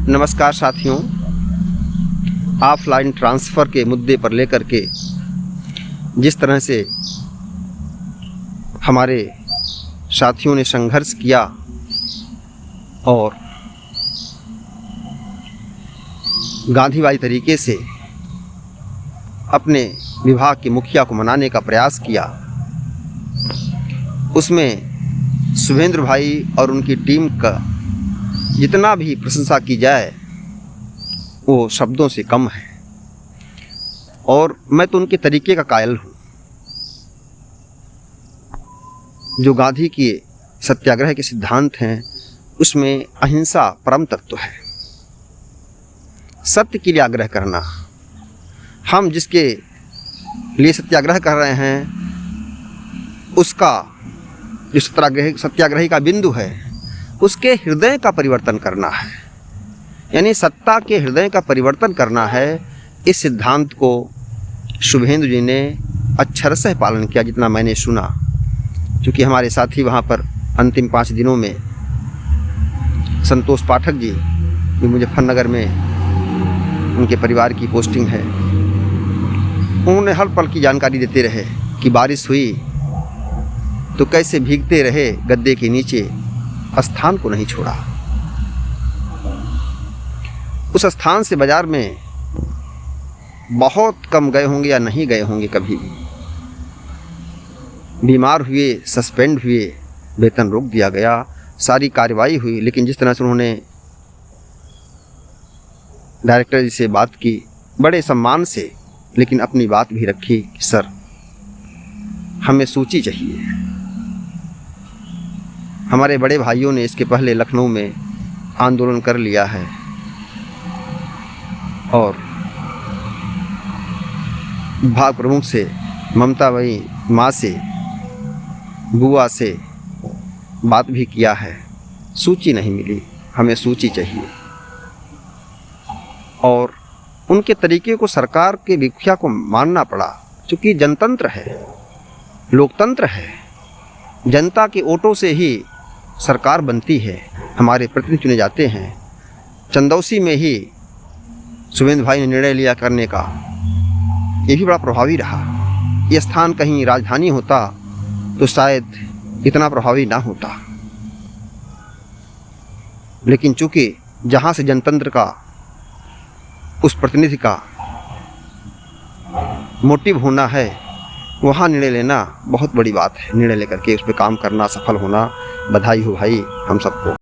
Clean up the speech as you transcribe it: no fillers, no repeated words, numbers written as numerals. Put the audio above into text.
नमस्कार साथियों, offline transfer के मुद्दे पर लेकर के जिस तरह से हमारे साथियों ने संघर्ष किया और गांधीवादी तरीके से अपने विभाग के मुखिया को मनाने का प्रयास किया, उसमें शुभेंद्र भाई और उनकी टीम का जितना भी प्रशंसा की जाए वो शब्दों से कम है। और मैं तो उनके तरीके का कायल हूँ। जो गांधी के सत्याग्रह के सिद्धांत हैं उसमें अहिंसा परम तत्व है। सत्य के लिए आग्रह करना, हम जिसके लिए सत्याग्रह कर रहे हैं उसका जो सत्याग्रही का बिंदु है उसके हृदय का परिवर्तन करना है, यानी सत्ता के हृदय का परिवर्तन करना है। इस सिद्धांत को शुभेंदु जी ने अक्षरशः पालन किया जितना मैंने सुना, क्योंकि हमारे साथी वहाँ पर अंतिम 5 दिनों में संतोष पाठक जी जो मुजफ्फरनगर में उनके परिवार की पोस्टिंग है, उन्होंने हर पल की जानकारी देते रहे कि बारिश हुई तो कैसे भीगते रहे गद्दे के नीचे, स्थान को नहीं छोड़ा। उस स्थान से बाजार में बहुत कम गए होंगे या नहीं गए होंगे कभी भी। बीमार हुए, सस्पेंड हुए, वेतन रोक दिया गया, सारी कार्रवाई हुई, लेकिन जिस तरह से उन्होंने डायरेक्टर जी से बात की बड़े सम्मान से, लेकिन अपनी बात भी रखी कि सर हमें सूची चाहिए। हमारे बड़े भाइयों ने इसके पहले लखनऊ में आंदोलन कर लिया है और विभाग प्रमुख से, ममता भाई माँ से, बुआ से बात भी किया है, सूची नहीं मिली, हमें सूची चाहिए। और उनके तरीके को सरकार के मुखिया को मानना पड़ा, क्योंकि जनतंत्र है, लोकतंत्र है, जनता के वोटों से ही सरकार बनती है, हमारे प्रतिनिधि चुने जाते हैं। चंदौसी में ही शुभेंद्र भाई ने निर्णय लिया करने का, ये भी बड़ा प्रभावी रहा। ये स्थान कहीं राजधानी होता तो शायद इतना प्रभावी ना होता, लेकिन चूंकि जहाँ से जनतंत्र का, उस प्रतिनिधि का मोटिव होना है, वहाँ निर्णय लेना बहुत बड़ी बात है। निर्णय लेकर के उस पर काम करना, सफल होना, बधाई हो भाई हम सबको।